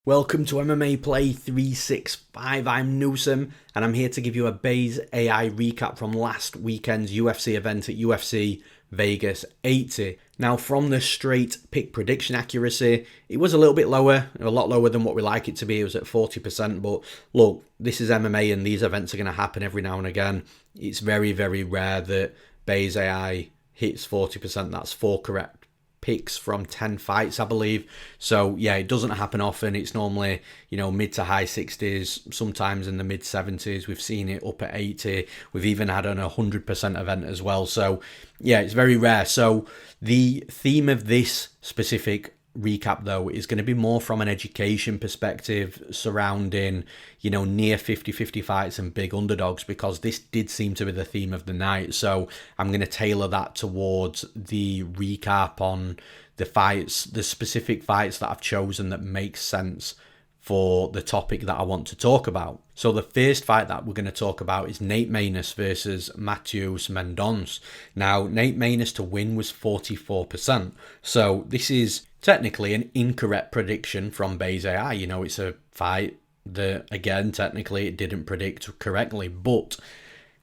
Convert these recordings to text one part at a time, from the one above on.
Welcome to MMAPlay365. I'm Newsome, and I'm here to give you a Base AI recap from last weekend's UFC event at UFC Vegas 80. Now, from the straight pick prediction accuracy, it was a little bit lower, a lot lower than what we like it to be. It was at 40%, but look, this is MMA and these events are going to happen every now and again. It's very, very rare that Base AI hits 40%. That's 4 correct picks from 10 fights, I believe. So yeah, it doesn't happen often. It's normally, mid to high 60s, sometimes in the mid 70s. We've seen it up at 80. We've even had an 100% event as well. So yeah, it's very rare. So the theme of this specific recap though is going to be more from an education perspective surrounding near 50-50 fights and big underdogs, because this did seem to be the theme of the night. So I'm going to tailor that towards the recap on the fights, the specific fights that I've chosen that make sense for the topic that I want to talk about. So the first fight that we're going to talk about is Nate Maness versus Mateus Mendonca. Now, Nate Maness to win was 44%. So this is technically an incorrect prediction from Base AI. It's a fight that, again, technically it didn't predict correctly. But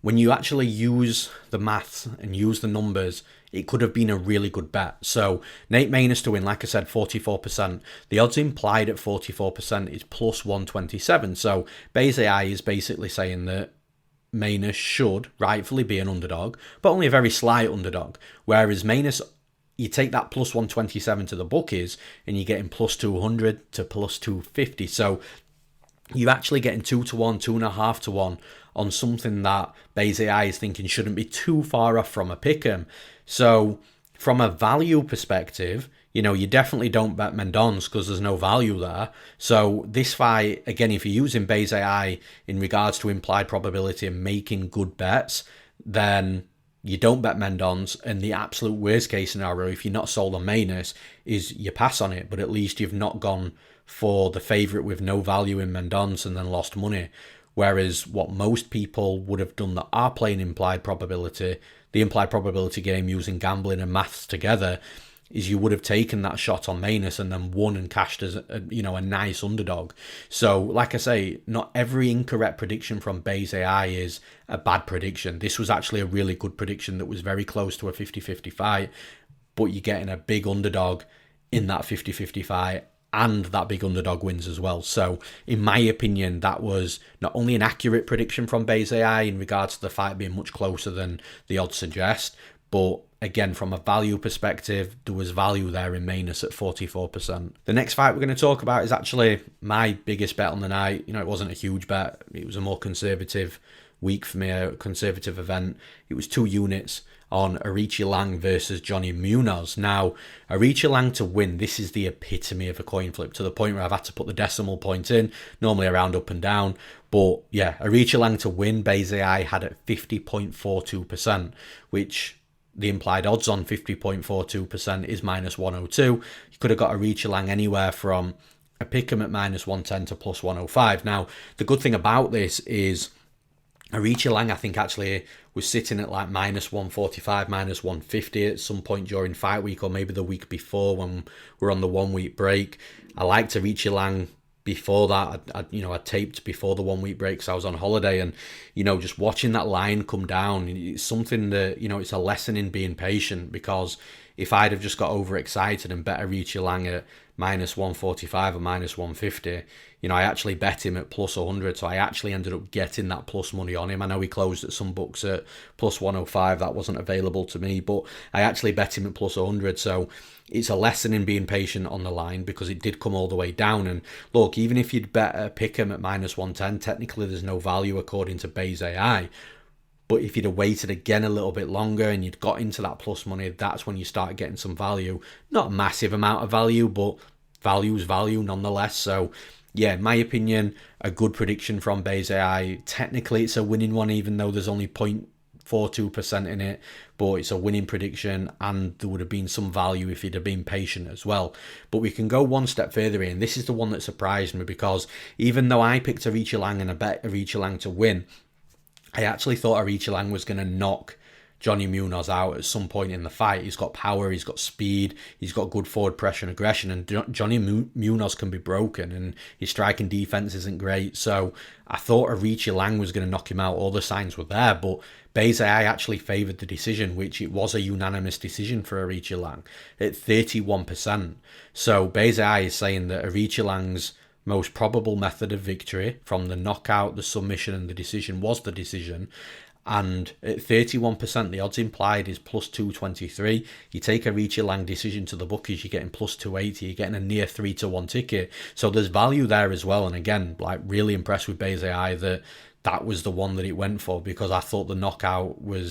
when you actually use the maths and use the numbers, it could have been a really good bet. So Nate Maness to win, like I said, 44%. The odds implied at 44% is plus 127. So Base AI is basically saying that Maness should rightfully be an underdog, but only a very slight underdog. Whereas Maness, you take that plus 127 to the bookies and you're getting plus 200 to plus 250. So you're actually getting 2 to 1, 2.5 to 1 on something that Base AI is thinking shouldn't be too far off from a pick'em. So from a value perspective, you definitely don't bet Mendonca because there's no value there. So this fight, again, if you're using Base AI in regards to implied probability and making good bets, then you don't bet Mendonca. And the absolute worst case scenario, if you're not sold on Maness, is you pass on it, but at least you've not gone for the favourite with no value in Mendonca and then lost money. Whereas what most people would have done that are playing implied probability, the implied probability game using gambling and maths together, is you would have taken that shot on Maness and then won and cashed as a nice underdog. So like I say, not every incorrect prediction from Base AI is a bad prediction. This was actually a really good prediction that was very close to a 50-50 fight, but you're getting a big underdog in that 50-50 fight, and that big underdog wins as well. So in my opinion, that was not only an accurate prediction from Base AI in regards to the fight being much closer than the odds suggest, but again, from a value perspective, there was value there in Maness at 44%. The next fight we're going to talk about is actually my biggest bet on the night. It wasn't a huge bet. It was a more conservative week for me, a conservative event. It was 2 units on Aoriqileng versus Johnny Munoz. Now, Aoriqileng to win, this is the epitome of a coin flip, to the point where I've had to put the decimal point in, normally around up and down. But yeah, Aoriqileng to win, Base AI had at 50.42%, which the implied odds on 50.42% is minus 102. You could have got Aoriqileng anywhere from a pick'em at minus 110 to plus 105. Now, the good thing about this is Aoriqileng, I think, actually was sitting at like minus 145, minus 150 at some point during fight week, or maybe the week before when we're on the 1 week break. I liked Aoriqileng before that. I taped before the 1 week break, so I was on holiday, and just watching that line come down, it's something that it's a lesson in being patient, because if I'd have just got overexcited and bet Aoriqileng at minus 145 or minus 150, I actually bet him at plus 100, so I actually ended up getting that plus money on him. I know he closed at some books at plus 105, that wasn't available to me, but I actually bet him at plus 100, so it's a lesson in being patient on the line, because it did come all the way down. And look, even if you'd bet a pick'em at minus 110, technically there's no value according to Base AI. But if you'd have waited again a little bit longer and you'd got into that plus money, that's when you start getting some value. Not a massive amount of value, but value's value nonetheless. So yeah, in my opinion, a good prediction from Base AI. Technically, it's a winning one, even though there's only 0.42% in it, but it's a winning prediction, and there would have been some value if you'd have been patient as well. But we can go one step further in. This is the one that surprised me, because even though I picked Aoriqileng and I bet Aoriqileng to win, I actually thought Aoriqileng was going to knock Johnny Munoz out at some point in the fight. He's got power, he's got speed, he's got good forward pressure and aggression, and Johnny Munoz can be broken, and his striking defense isn't great. So I thought Aoriqileng was going to knock him out. All the signs were there, but Base AI actually favoured the decision, which it was a unanimous decision for Aoriqileng at 31%. So Base AI is saying that Aoriqileng's most probable method of victory from the knockout, the submission and the decision was the decision. And at 31%, the odds implied is plus 223. You take a Aoriqileng decision to the bookies, you're getting plus 280. You're getting a near 3-1 ticket. So there's value there as well. And again, like really impressed with Base AI that was the one that it went for, because I thought the knockout would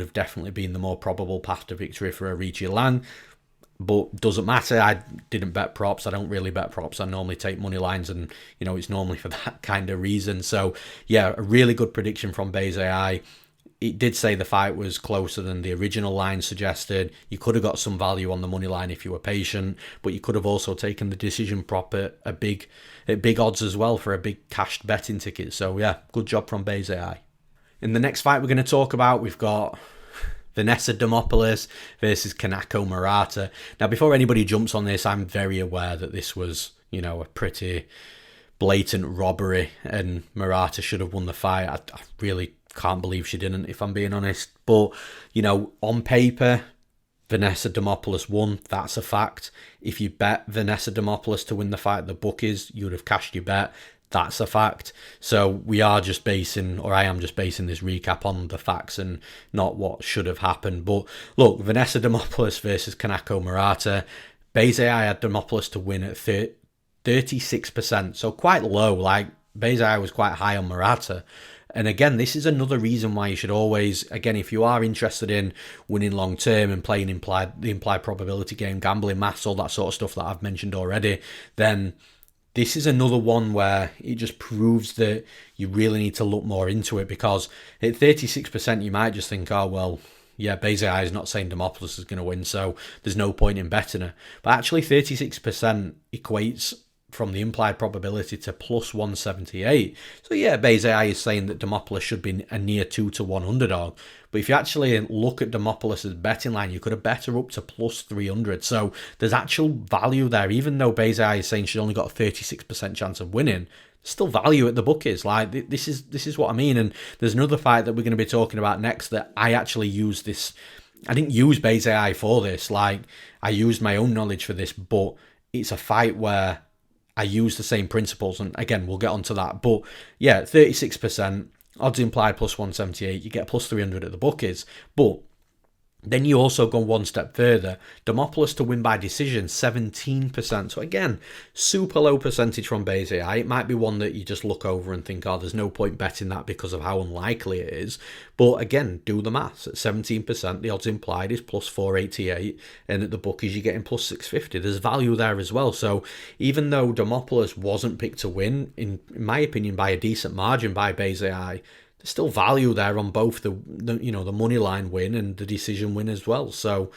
have definitely been the more probable path to victory for Aoriqileng. But doesn't matter. I didn't bet props. I don't really bet props. I normally take money lines, and it's normally for that kind of reason. So yeah, a really good prediction from Base AI. It did say the fight was closer than the original line suggested. You could have got some value on the money line if you were patient, but you could have also taken the decision prop at big odds as well for a big cashed betting ticket. So yeah, good job from Base AI. In the next fight we're going to talk about, we've got Vanessa Demopoulos versus Kanako Murata. Now, before anybody jumps on this, I'm very aware that this was, a pretty blatant robbery, and Murata should have won the fight. I really can't believe she didn't, if I'm being honest. But, on paper, Vanessa Demopoulos won. That's a fact. If you bet Vanessa Demopoulos to win the fight at the bookies, you would have cashed your bet. That's a fact. So I am just basing this recap on the facts and not what should have happened. But look, Vanessa Demopoulos versus Kanako Murata. Base AI had Demopoulos to win at 36%. So quite low. Like, Base AI was quite high on Murata. And again, this is another reason why you should always, again, if you are interested in winning long term and playing the implied probability game, gambling, maths, all that sort of stuff that I've mentioned already, then this is another one where it just proves that you really need to look more into it, because at 36%, you might just think, oh, well, yeah, Base AI is not saying Demopoulos is going to win, so there's no point in betting her. But actually, 36% equates from the implied probability to plus 178. So yeah, Base AI is saying that Demopoulos should be a near 2-1 underdog. But if you actually look at Demopoulos' betting line, you could have bet her up to plus 300. So there's actual value there. Even though Base AI is saying she's only got a 36% chance of winning, there's still value at the bookies. Like, this is what I mean. And there's another fight that we're going to be talking about next that I actually use this. I didn't use Base AI for this. Like, I used my own knowledge for this, but it's a fight where I use the same principles, and again, we'll get onto that. But yeah, 36%, odds implied plus 178, you get plus 300 at the bookies. But then you also go one step further. Demopoulos to win by decision, 17%. So again, super low percentage from Base AI. It might be one that you just look over and think, oh, there's no point betting that because of how unlikely it is. But again, do the maths. At 17%, the odds implied is plus 488. And at the bookies, you're getting plus 650. There's value there as well. So even though Demopoulos wasn't picked to win, in my opinion, by a decent margin by Base AI, there's still value there on both the money line win and the decision win as well. So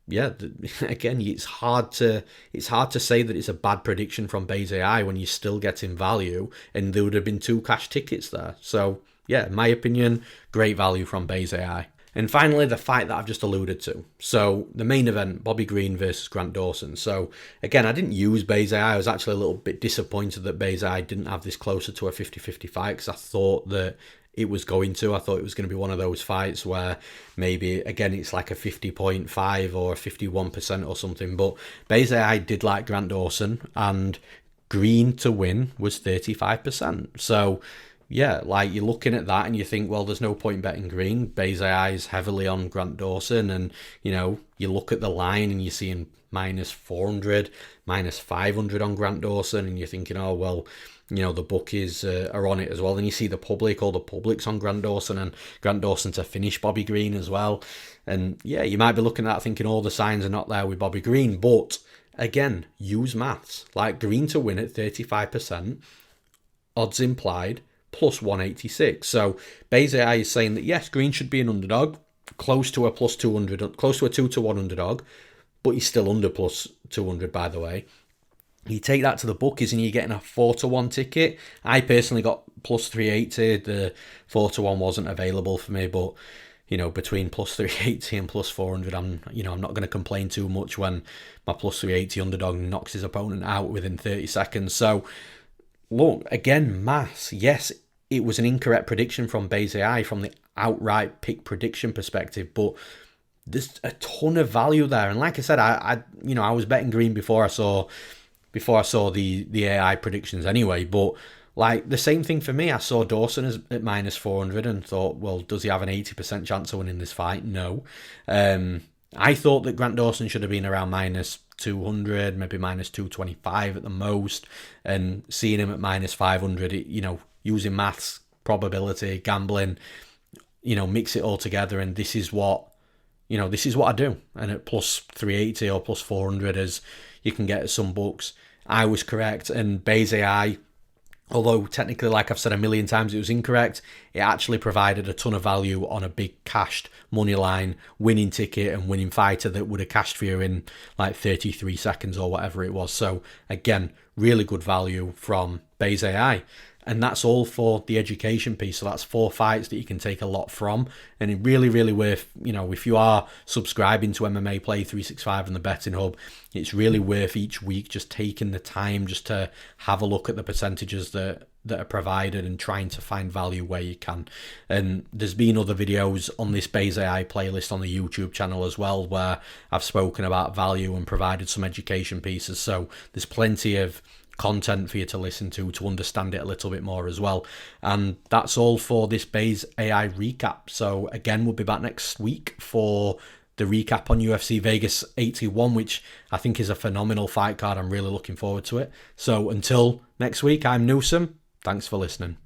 yeah, again, it's hard to say that it's a bad prediction from Base AI when you're still getting value, and there would have been 2 cash tickets there. So yeah, in my opinion, great value from Base AI. And finally, the fight that I've just alluded to. So the main event, Bobby Green versus Grant Dawson. So again, I didn't use Base AI. I was actually a little bit disappointed that Base AI didn't have this closer to a 50-50 fight, because I thought that it was going to. I thought it was going to be one of those fights where maybe, again, it's like a 50.5 or 51% or something. But Base AI did like Grant Dawson, and Green to win was 35%. So yeah, like, you're looking at that and you think, well, there's no point betting Green. Base AI is heavily on Grant Dawson, and you look at the line and you're seeing minus 400, minus 500 on Grant Dawson, and you're thinking, oh, well, the bookies are on it as well. Then you see all the public's on Grant Dawson, and Grant Dawson to finish Bobby Green as well. And yeah, you might be looking at that thinking all the signs are not there with Bobby Green. But again, use maths. Like, Green to win at 35%, odds implied, plus 186. So Base AI is saying that yes, Green should be an underdog, close to a plus 200, close to a 2-1 underdog, but he's still under plus 200, by the way. You take that to the bookies and you're getting a 4-1 ticket. I personally got plus 380. The 4-1 wasn't available for me, but between plus 380 and plus 400, I'm not going to complain too much when my plus 380 underdog knocks his opponent out within 30 seconds. So look, again, mass. Yes, it was an incorrect prediction from Base AI from the outright pick prediction perspective, but there's a ton of value there. And like I said, I was betting green before I saw the AI predictions anyway. But like the same thing for me, I saw Dawson at minus 400 and thought, well, does he have an 80% chance of winning this fight? No. I thought that Grant Dawson should have been around minus 200, maybe minus 225 at the most, and seeing him at minus 500, using maths, probability, gambling, mix it all together, and this is what I do. And at plus 380 or plus 400, as you can get at some books, I was correct. And Base AI, although technically, like I've said a million times, it was incorrect, it actually provided a ton of value on a big cashed money line winning ticket and winning fighter that would have cashed for you in like 33 seconds or whatever it was. So again, really good value from Base AI. And that's all for the education piece. So that's 4 fights that you can take a lot from. And it really, really worth, if you are subscribing to MMAPlay365 and the Betting Hub, it's really worth each week just taking the time just to have a look at the percentages that are provided and trying to find value where you can. And there's been other videos on this Base AI playlist on the YouTube channel as well, where I've spoken about value and provided some education pieces. So there's plenty of content for you to listen to understand it a little bit more as well. And that's all for this Base AI recap. So again, we'll be back next week for the recap on UFC Vegas 81, which I think is a phenomenal fight card. I'm really looking forward to it. So until next week, I'm Newsome. Thanks for listening.